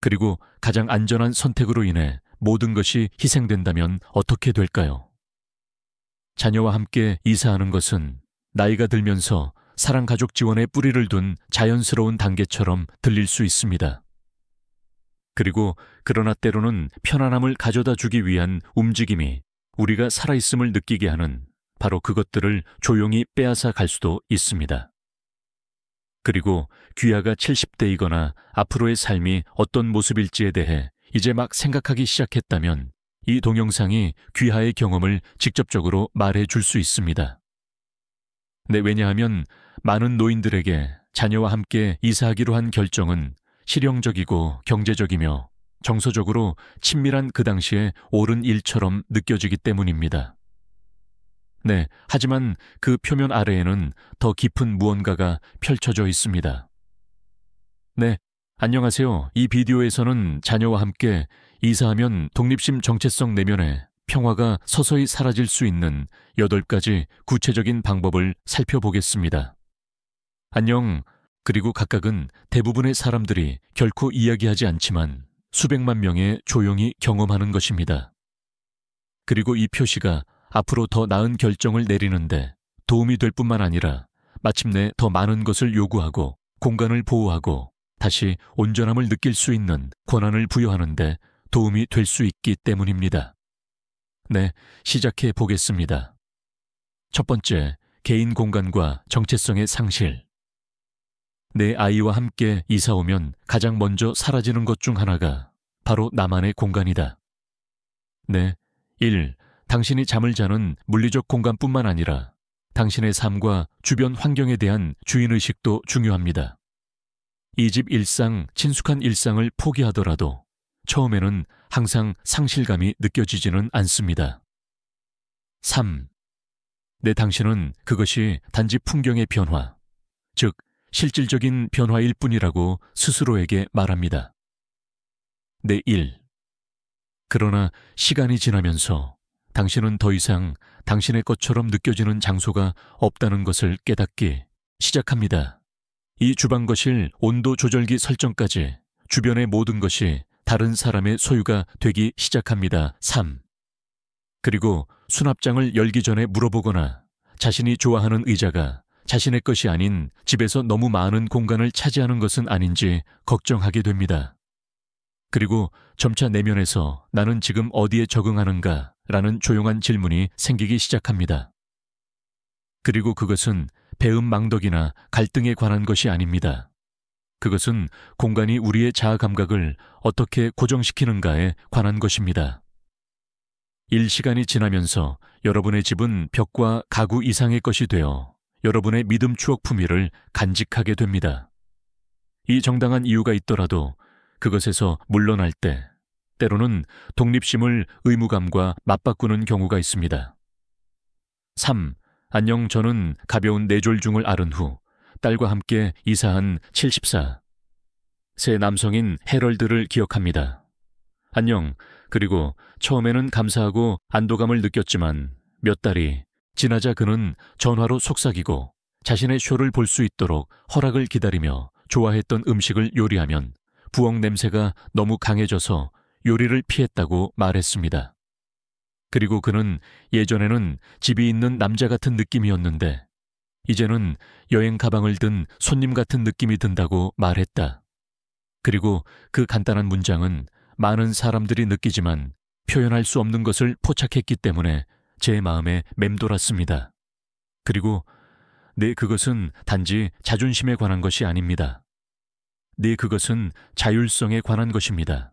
그리고 가장 안전한 선택으로 인해 모든 것이 희생된다면 어떻게 될까요? 자녀와 함께 이사하는 것은 나이가 들면서 사랑 가족 지원에 뿌리를 둔 자연스러운 단계처럼 들릴 수 있습니다. 그리고 그러나 때로는 편안함을 가져다 주기 위한 움직임이 우리가 살아있음을 느끼게 하는 바로 그것들을 조용히 빼앗아 갈 수도 있습니다. 그리고 귀하가 70대이거나 앞으로의 삶이 어떤 모습일지에 대해 이제 막 생각하기 시작했다면 이 동영상이 귀하의 경험을 직접적으로 말해 줄 수 있습니다. 네, 왜냐하면 많은 노인들에게 자녀와 함께 이사하기로 한 결정은 실용적이고 경제적이며 정서적으로 친밀한 그 당시에 옳은 일처럼 느껴지기 때문입니다. 네, 하지만 그 표면 아래에는 더 깊은 무언가가 펼쳐져 있습니다. 네, 안녕하세요. 이 비디오에서는 자녀와 함께 이사하면 독립심 정체성 내면에 평화가 서서히 사라질 수 있는 8가지 구체적인 방법을 살펴보겠습니다. 안녕. 그리고 각각은 대부분의 사람들이 결코 이야기하지 않지만 수백만 명의 조용히 경험하는 것입니다. 그리고 이 표시가 앞으로 더 나은 결정을 내리는데 도움이 될 뿐만 아니라 마침내 더 많은 것을 요구하고 공간을 보호하고 다시 온전함을 느낄 수 있는 권한을 부여하는데 도움이 될 수 있기 때문입니다. 네, 시작해 보겠습니다. 첫 번째, 개인 공간과 정체성의 상실. 내 아이와 함께 이사 오면 가장 먼저 사라지는 것 중 하나가 바로 나만의 공간이다. 네, 1. 당신이 잠을 자는 물리적 공간뿐만 아니라 당신의 삶과 주변 환경에 대한 주인의식도 중요합니다. 이 집 일상, 친숙한 일상을 포기하더라도 처음에는 항상 상실감이 느껴지지는 않습니다. 3. 내 당신은 그것이 단지 풍경의 변화, 즉 실질적인 변화일 뿐이라고 스스로에게 말합니다. 내 1. 그러나 시간이 지나면서 당신은 더 이상 당신의 것처럼 느껴지는 장소가 없다는 것을 깨닫기 시작합니다. 이 주방거실 온도 조절기 설정까지 주변의 모든 것이 다른 사람의 소유가 되기 시작합니다. 3. 그리고 수납장을 열기 전에 물어보거나 자신이 좋아하는 의자가 자신의 것이 아닌 집에서 너무 많은 공간을 차지하는 것은 아닌지 걱정하게 됩니다. 그리고 점차 내면에서 나는 지금 어디에 적응하는가 라는 조용한 질문이 생기기 시작합니다. 그리고 그것은 배은망덕이나 갈등에 관한 것이 아닙니다. 그것은 공간이 우리의 자아 감각을 어떻게 고정시키는가에 관한 것입니다. 일시간이 지나면서 여러분의 집은 벽과 가구 이상의 것이 되어 여러분의 믿음 추억 품위를 간직하게 됩니다. 이 정당한 이유가 있더라도 그것에서 물러날 때 때로는 독립심을 의무감과 맞바꾸는 경우가 있습니다. 3. 안녕, 저는 가벼운 뇌졸중을 앓은 후 딸과 함께 이사한 74. 새 남성인 해럴드를 기억합니다. 안녕. 그리고 처음에는 감사하고 안도감을 느꼈지만 몇 달이 지나자 그는 전화로 속삭이고 자신의 쇼를 볼 수 있도록 허락을 기다리며 좋아했던 음식을 요리하면 부엌 냄새가 너무 강해져서 요리를 피했다고 말했습니다. 그리고 그는 예전에는 집이 있는 남자 같은 느낌이었는데 이제는 여행 가방을 든 손님 같은 느낌이 든다고 말했다. 그리고 그 간단한 문장은 많은 사람들이 느끼지만 표현할 수 없는 것을 포착했기 때문에 제 마음에 맴돌았습니다. 그리고 네, 그것은 단지 자존심에 관한 것이 아닙니다. 네, 그것은 자율성에 관한 것입니다.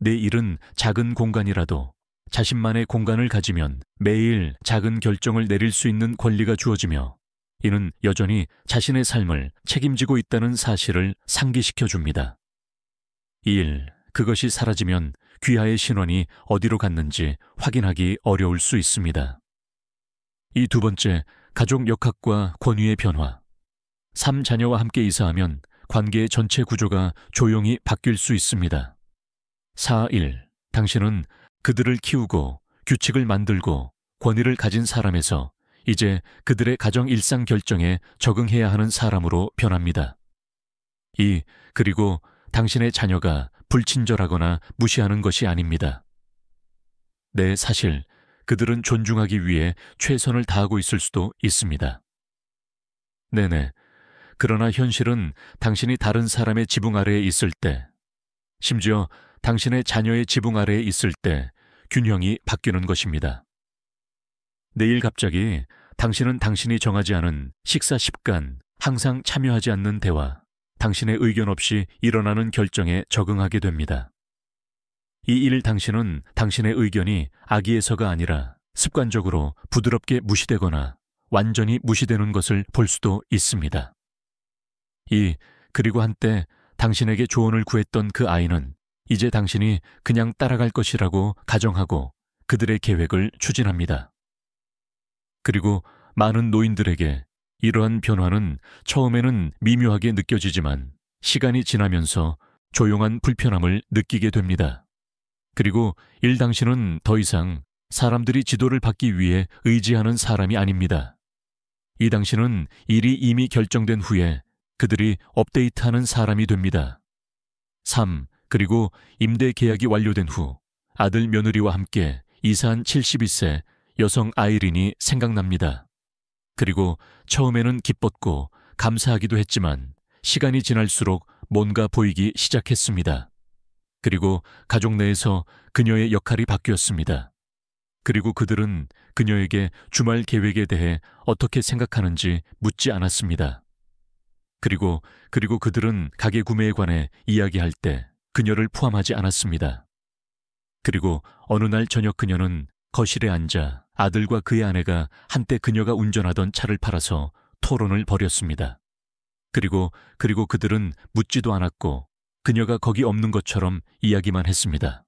내 일은 작은 공간이라도 자신만의 공간을 가지면 매일 작은 결정을 내릴 수 있는 권리가 주어지며 이는 여전히 자신의 삶을 책임지고 있다는 사실을 상기시켜줍니다. 1. 그것이 사라지면 귀하의 신원이 어디로 갔는지 확인하기 어려울 수 있습니다. 이 두 번째, 가족 역학과 권위의 변화. 3. 자녀와 함께 이사하면 관계의 전체 구조가 조용히 바뀔 수 있습니다. 4. 1. 당신은 그들을 키우고 규칙을 만들고 권위를 가진 사람에서 이제 그들의 가정 일상 결정에 적응해야 하는 사람으로 변합니다. 2. 그리고 당신의 자녀가 불친절하거나 무시하는 것이 아닙니다. 네, 사실 그들은 존중하기 위해 최선을 다하고 있을 수도 있습니다. 네네. 그러나 현실은 당신이 다른 사람의 지붕 아래에 있을 때, 심지어 당신의 자녀의 지붕 아래에 있을 때 균형이 바뀌는 것입니다. 내일 갑자기 당신은 당신이 정하지 않은 식사 습관, 항상 참여하지 않는 대화, 당신의 의견 없이 일어나는 결정에 적응하게 됩니다. 이 일 당신은 당신의 의견이 악의에서가 아니라 습관적으로 부드럽게 무시되거나 완전히 무시되는 것을 볼 수도 있습니다. 그리고 한때 당신에게 조언을 구했던 그 아이는 이제 당신이 그냥 따라갈 것이라고 가정하고 그들의 계획을 추진합니다. 그리고 많은 노인들에게 이러한 변화는 처음에는 미묘하게 느껴지지만 시간이 지나면서 조용한 불편함을 느끼게 됩니다. 그리고 당신은 더 이상 사람들이 지도를 받기 위해 의지하는 사람이 아닙니다. 당신은 일이 이미 결정된 후에 그들이 업데이트하는 사람이 됩니다. 그리고 임대 계약이 완료된 후 아들 며느리와 함께 이사한 72세 여성 아이린이 생각납니다. 그리고 처음에는 기뻤고 감사하기도 했지만 시간이 지날수록 뭔가 보이기 시작했습니다. 그리고 가족 내에서 그녀의 역할이 바뀌었습니다. 그리고 그들은 그녀에게 주말 계획에 대해 어떻게 생각하는지 묻지 않았습니다. 그리고 그들은 가게 구매에 관해 이야기할 때 그녀를 포함하지 않았습니다. 그리고 어느 날 저녁 그녀는 거실에 앉아 아들과 그의 아내가 한때 그녀가 운전하던 차를 팔아서 토론을 벌였습니다. 그리고 그들은 묻지도 않았고 그녀가 거기 없는 것처럼 이야기만 했습니다.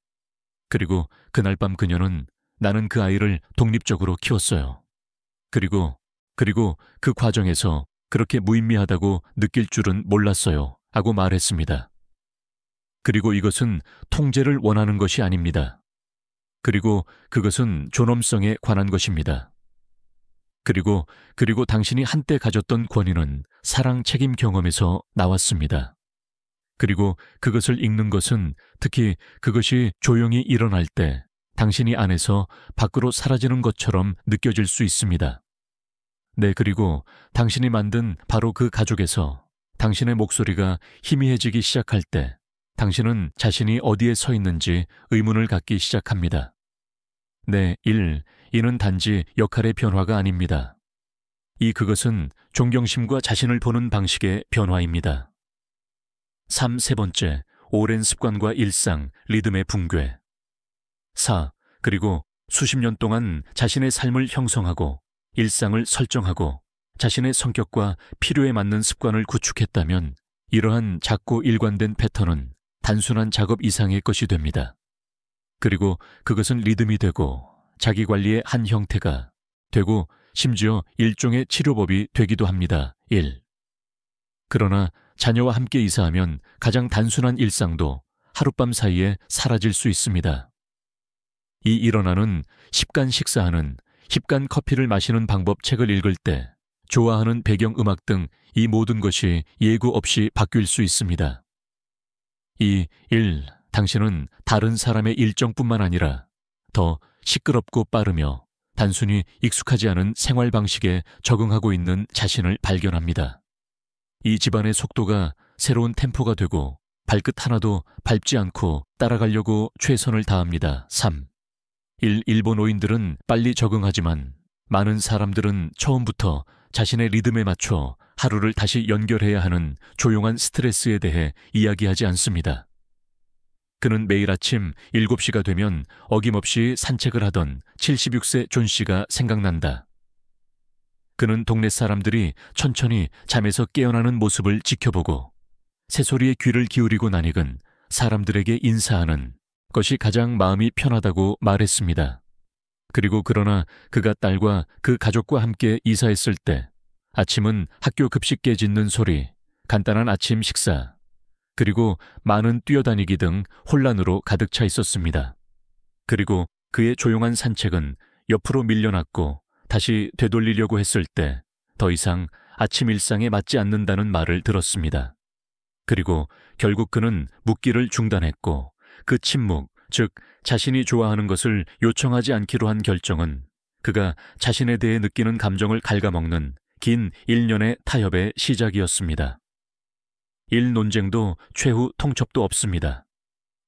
그리고 그날 밤 그녀는 나는 그 아이를 독립적으로 키웠어요. 그리고 그 과정에서 그렇게 무의미하다고 느낄 줄은 몰랐어요. 하고 말했습니다. 그리고 이것은 통제를 원하는 것이 아닙니다. 그리고 그것은 존엄성에 관한 것입니다. 그리고 당신이 한때 가졌던 권위는 사랑 책임 경험에서 나왔습니다. 그리고 그것을 읽는 것은 특히 그것이 조용히 일어날 때 당신이 안에서 밖으로 사라지는 것처럼 느껴질 수 있습니다. 네, 그리고 당신이 만든 바로 그 가족에서 당신의 목소리가 희미해지기 시작할 때 당신은 자신이 어디에 서 있는지 의문을 갖기 시작합니다. 네, 이는 단지 역할의 변화가 아닙니다. 그것은 존경심과 자신을 보는 방식의 변화입니다. 세 번째, 오랜 습관과 일상, 리듬의 붕괴. 그리고 수십 년 동안 자신의 삶을 형성하고 일상을 설정하고 자신의 성격과 필요에 맞는 습관을 구축했다면 이러한 작고 일관된 패턴은 단순한 작업 이상의 것이 됩니다. 그리고 그것은 리듬이 되고 자기관리의 한 형태가 되고 심지어 일종의 치료법이 되기도 합니다. 그러나 자녀와 함께 이사하면 가장 단순한 일상도 하룻밤 사이에 사라질 수 있습니다. 일어나는 습관 식사하는 습관 커피를 마시는 방법 책을 읽을 때 좋아하는 배경음악 등 이 모든 것이 예고 없이 바뀔 수 있습니다. 당신은 다른 사람의 일정뿐만 아니라 더 시끄럽고 빠르며 단순히 익숙하지 않은 생활 방식에 적응하고 있는 자신을 발견합니다. 집안의 속도가 새로운 템포가 되고 발끝 하나도 밟지 않고 따라가려고 최선을 다합니다. 일본어인들은 빨리 적응하지만 많은 사람들은 처음부터 자신의 리듬에 맞춰 하루를 다시 연결해야 하는 조용한 스트레스에 대해 이야기하지 않습니다. 그는 매일 아침 7시가 되면 어김없이 산책을 하던 76세 존 씨가 생각난다. 그는 동네 사람들이 천천히 잠에서 깨어나는 모습을 지켜보고 새소리에 귀를 기울이고 나익은 사람들에게 인사하는 것이 가장 마음이 편하다고 말했습니다. 그러나 그가 딸과 그 가족과 함께 이사했을 때 아침은 학교 급식 깨짓는 소리, 간단한 아침 식사, 그리고 많은 뛰어다니기 등 혼란으로 가득 차 있었습니다. 그리고 그의 조용한 산책은 옆으로 밀려났고 다시 되돌리려고 했을 때 더 이상 아침 일상에 맞지 않는다는 말을 들었습니다. 그리고 결국 그는 묻기를 중단했고 그 침묵, 즉 자신이 좋아하는 것을 요청하지 않기로 한 결정은 그가 자신에 대해 느끼는 감정을 갉아먹는 긴 1년의 타협의 시작이었습니다. 일 논쟁도 최후 통첩도 없습니다.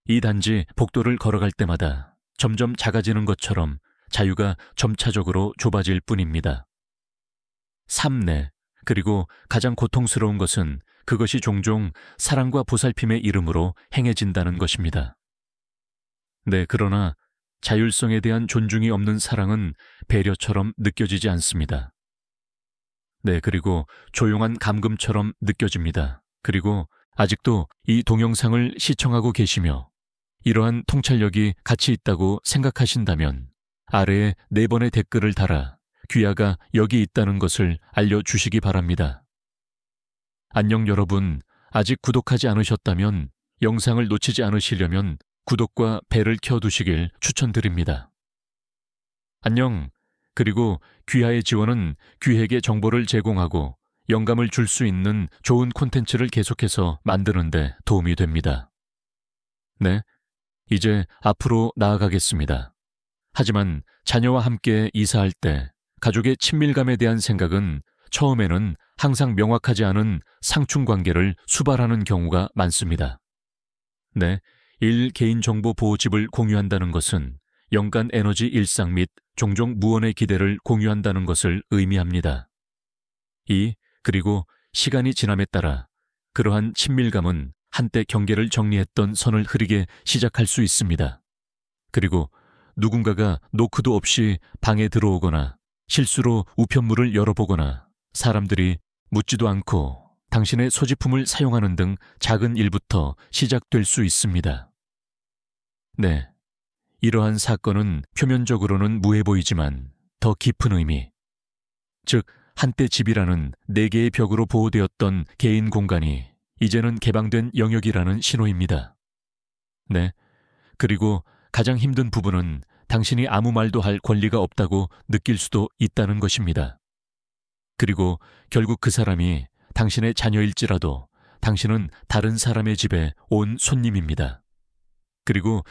이 단지 복도를 걸어갈 때마다 점점 작아지는 것처럼 자유가 점차적으로 좁아질 뿐입니다. 삶내, 그리고 가장 고통스러운 것은 그것이 종종 사랑과 보살핌의 이름으로 행해진다는 것입니다. 네, 그러나 자율성에 대한 존중이 없는 사랑은 배려처럼 느껴지지 않습니다. 네, 그리고 조용한 감금처럼 느껴집니다. 그리고 아직도 이 동영상을 시청하고 계시며 이러한 통찰력이 같이 있다고 생각하신다면 아래에 4번의 댓글을 달아 귀하가 여기 있다는 것을 알려주시기 바랍니다. 안녕 여러분, 아직 구독하지 않으셨다면 영상을 놓치지 않으시려면 구독과 벨을 켜두시길 추천드립니다. 안녕. 그리고 귀하의 지원은 귀에게 정보를 제공하고 영감을 줄 수 있는 좋은 콘텐츠를 계속해서 만드는 데 도움이 됩니다. 네, 이제 앞으로 나아가겠습니다. 하지만 자녀와 함께 이사할 때 가족의 친밀감에 대한 생각은 처음에는 항상 명확하지 않은 상충관계를 수발하는 경우가 많습니다. 네, 개인정보 보호집을 공유한다는 것은 연간 에너지 일상 및 종종 무언의 기대를 공유한다는 것을 의미합니다. 그리고 시간이 지남에 따라 그러한 친밀감은 한때 경계를 정리했던 선을 흐리게 시작할 수 있습니다. 그리고 누군가가 노크도 없이 방에 들어오거나 실수로 우편물을 열어보거나 사람들이 묻지도 않고 당신의 소지품을 사용하는 등 작은 일부터 시작될 수 있습니다. 네, 이러한 사건은 표면적으로는 무해 보이지만 더 깊은 의미, 즉 한때 집이라는 4개의 벽으로 보호되었던 개인 공간이 이제는 개방된 영역이라는 신호입니다. 네, 그리고 가장 힘든 부분은 당신이 아무 말도 할 권리가 없다고 느낄 수도 있다는 것입니다. 그리고 결국 그 사람이 당신의 자녀일지라도 당신은 다른 사람의 집에 온 손님입니다. 그리고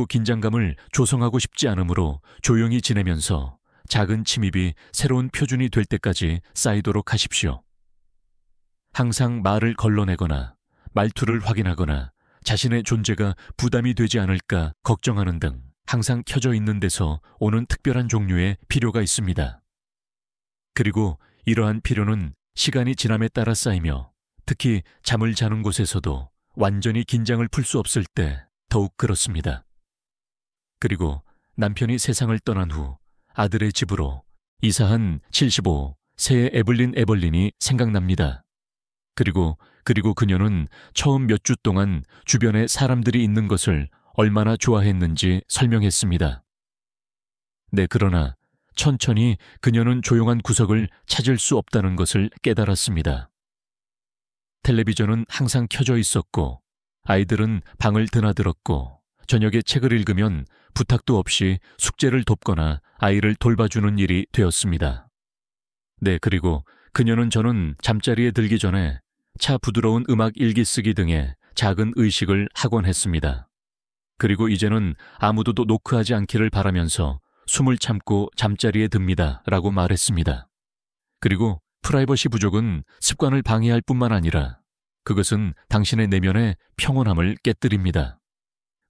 긴장감을 조성하고 싶지 않으므로 조용히 지내면서 작은 침입이 새로운 표준이 될 때까지 쌓이도록 하십시오. 항상 말을 걸러내거나 말투를 확인하거나 자신의 존재가 부담이 되지 않을까 걱정하는 등 항상 켜져 있는 데서 오는 특별한 종류의 필요가 있습니다. 그리고 이러한 필요는 시간이 지남에 따라 쌓이며 특히 잠을 자는 곳에서도 완전히 긴장을 풀 수 없을 때 더욱 그렇습니다. 그리고 남편이 세상을 떠난 후 아들의 집으로 이사한 75, 새 에블린이 생각납니다. 그리고 그녀는 처음 몇 주 동안 주변에 사람들이 있는 것을 얼마나 좋아했는지 설명했습니다. 네, 그러나 천천히 그녀는 조용한 구석을 찾을 수 없다는 것을 깨달았습니다. 텔레비전은 항상 켜져 있었고 아이들은 방을 드나들었고 저녁에 책을 읽으면 부탁도 없이 숙제를 돕거나 아이를 돌봐주는 일이 되었습니다. 네, 그리고 그녀는 저는 잠자리에 들기 전에 차 부드러운 음악 일기 쓰기 등의 작은 의식을 하곤 했습니다. 그리고 이제는 아무도 노크하지 않기를 바라면서 숨을 참고 잠자리에 듭니다 라고 말했습니다. 그리고 프라이버시 부족은 습관을 방해할 뿐만 아니라 그것은 당신의 내면의 평온함을 깨뜨립니다.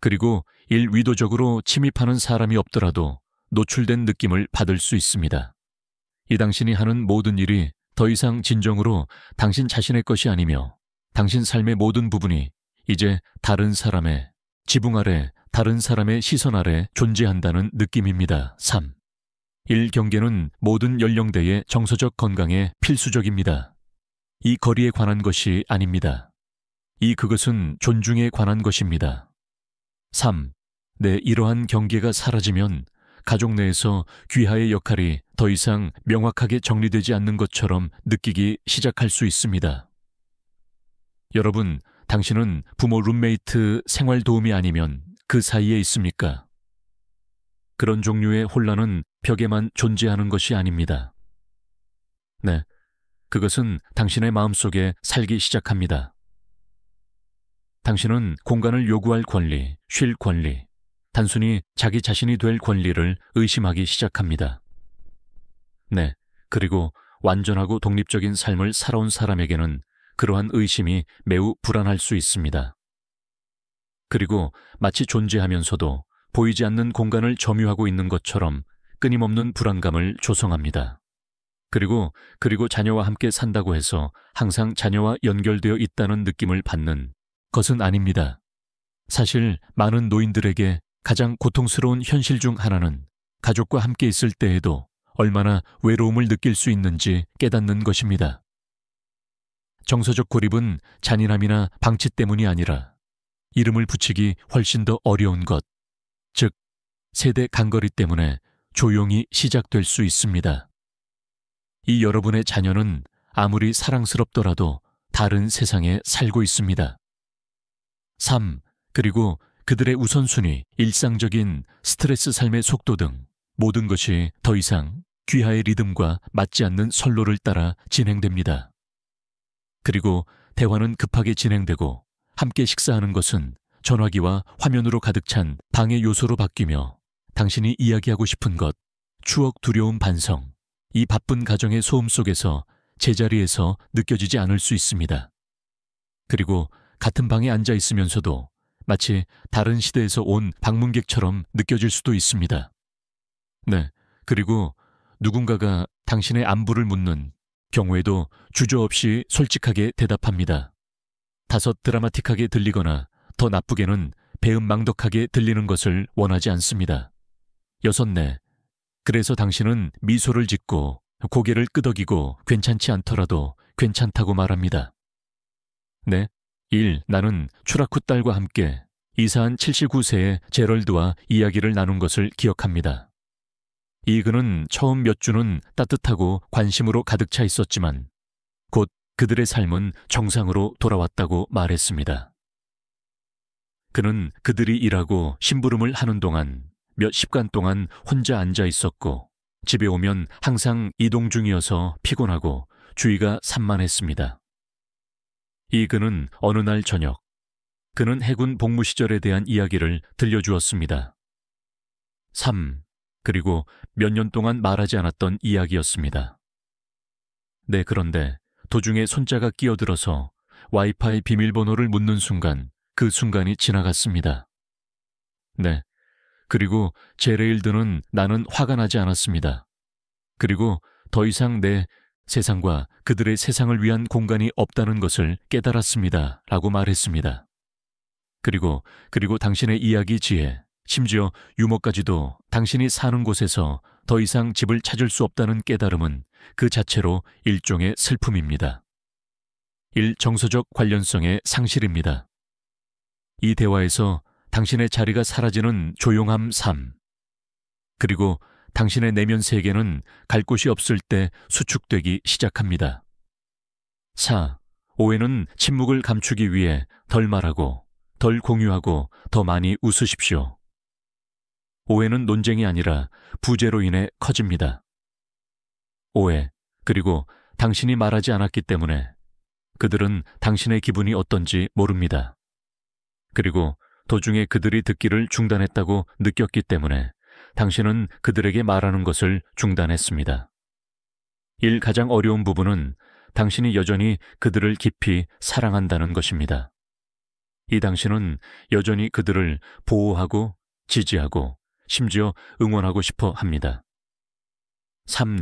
그리고 일위도적으로 침입하는 사람이 없더라도 노출된 느낌을 받을 수 있습니다. 이 당신이 하는 모든 일이 더 이상 진정으로 당신 자신의 것이 아니며 당신 삶의 모든 부분이 이제 다른 사람의 지붕 아래, 다른 사람의 시선 아래 존재한다는 느낌입니다. 3. 경계는 모든 연령대의 정서적 건강에 필수적입니다. 이 거리에 관한 것이 아닙니다. 그것은 존중에 관한 것입니다. 3. 이러한 경계가 사라지면 가족 내에서 귀하의 역할이 더 이상 명확하게 정리되지 않는 것처럼 느끼기 시작할 수 있습니다. 여러분, 당신은 부모 룸메이트 생활 도우미 아니면 그 사이에 있습니까? 그런 종류의 혼란은 벽에만 존재하는 것이 아닙니다. 네, 그것은 당신의 마음속에 살기 시작합니다. 당신은 공간을 요구할 권리, 쉴 권리, 단순히 자기 자신이 될 권리를 의심하기 시작합니다. 네, 그리고 완전하고 독립적인 삶을 살아온 사람에게는 그러한 의심이 매우 불안할 수 있습니다. 그리고 마치 존재하면서도 보이지 않는 공간을 점유하고 있는 것처럼 끊임없는 불안감을 조성합니다. 그리고 자녀와 함께 산다고 해서 항상 자녀와 연결되어 있다는 느낌을 받는 것은 아닙니다. 사실 많은 노인들에게 가장 고통스러운 현실 중 하나는 가족과 함께 있을 때에도 얼마나 외로움을 느낄 수 있는지 깨닫는 것입니다. 정서적 고립은 잔인함이나 방치 때문이 아니라 이름을 붙이기 훨씬 더 어려운 것, 즉 세대 간거리 때문에 조용히 시작될 수 있습니다. 이 여러분의 자녀는 아무리 사랑스럽더라도 다른 세상에 살고 있습니다. 3. 그리고 그들의 우선순위, 일상적인 스트레스 삶의 속도 등 모든 것이 더 이상 귀하의 리듬과 맞지 않는 선로를 따라 진행됩니다. 그리고 대화는 급하게 진행되고 함께 식사하는 것은 전화기와 화면으로 가득 찬 방해 요소로 바뀌며 당신이 이야기하고 싶은 것, 추억 두려움 반성, 이 바쁜 가정의 소음 속에서 제자리에서 느껴지지 않을 수 있습니다. 그리고 같은 방에 앉아 있으면서도 마치 다른 시대에서 온 방문객처럼 느껴질 수도 있습니다. 네, 그리고 누군가가 당신의 안부를 묻는 경우에도 주저없이 솔직하게 대답합니다. 다소 드라마틱하게 들리거나 더 나쁘게는 배은망덕하게 들리는 것을 원하지 않습니다. 6. 그래서 당신은 미소를 짓고 고개를 끄덕이고 괜찮지 않더라도 괜찮다고 말합니다. 네, 1. 나는 추락 후 딸과 함께 이사한 79세의 제럴드와 이야기를 나눈 것을 기억합니다. 이 그는 처음 몇 주는 따뜻하고 관심으로 가득 차 있었지만 곧 그들의 삶은 정상으로 돌아왔다고 말했습니다. 그는 그들이 일하고 심부름을 하는 동안 몇 시간 동안 혼자 앉아 있었고 집에 오면 항상 이동 중이어서 피곤하고 주의가 산만했습니다. 이 그는 어느 날 저녁, 그는 해군 복무 시절에 대한 이야기를 들려주었습니다. 3. 그리고 몇 년 동안 말하지 않았던 이야기였습니다. 네, 그런데 도중에 손자가 끼어들어서 와이파이 비밀번호를 묻는 순간 그 순간이 지나갔습니다. 네, 그리고 제레일드는 나는 화가 나지 않았습니다. 그리고 더 이상 내 세상과 그들의 세상을 위한 공간이 없다는 것을 깨달았습니다. 라고 말했습니다. 그리고 당신의 이야기 지혜, 심지어 유머까지도 당신이 사는 곳에서 더 이상 집을 찾을 수 없다는 깨달음은 그 자체로 일종의 슬픔입니다. 1. 정서적 관련성의 상실입니다. 이 대화에서 당신의 자리가 사라지는 조용함 3. 그리고 당신의 내면 세계는 갈 곳이 없을 때 수축되기 시작합니다. 4. 오해는 침묵을 감추기 위해 덜 말하고 덜 공유하고 더 많이 웃으십시오. 오해는 논쟁이 아니라 부재로 인해 커집니다. 오해, 그리고 당신이 말하지 않았기 때문에 그들은 당신의 기분이 어떤지 모릅니다. 그리고 도중에 그들이 듣기를 중단했다고 느꼈기 때문에 당신은 그들에게 말하는 것을 중단했습니다. 1. 가장 어려운 부분은 당신이 여전히 그들을 깊이 사랑한다는 것입니다. 이 당신은 여전히 그들을 보호하고 지지하고 심지어 응원하고 싶어 합니다. 3.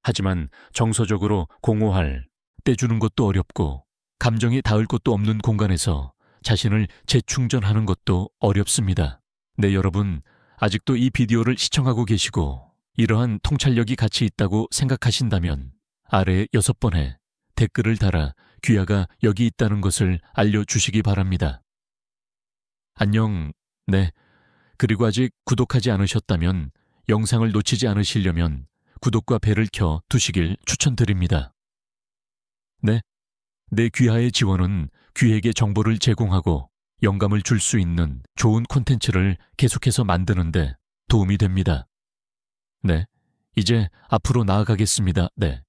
하지만 정서적으로 공허할, 떼주는 것도 어렵고 감정이 닿을 곳도 없는 공간에서 자신을 재충전하는 것도 어렵습니다. 네, 여러분, 아직도 이 비디오를 시청하고 계시고 이러한 통찰력이 같이 있다고 생각하신다면 아래에 6번에 댓글을 달아 귀하가 여기 있다는 것을 알려주시기 바랍니다. 안녕. 네. 그리고 아직 구독하지 않으셨다면 영상을 놓치지 않으시려면 구독과 벨을 켜 두시길 추천드립니다. 네. 내 귀하의 지원은 귀에게 정보를 제공하고 영감을 줄 수 있는 좋은 콘텐츠를 계속해서 만드는데 도움이 됩니다. 네. 이제 앞으로 나아가겠습니다. 네.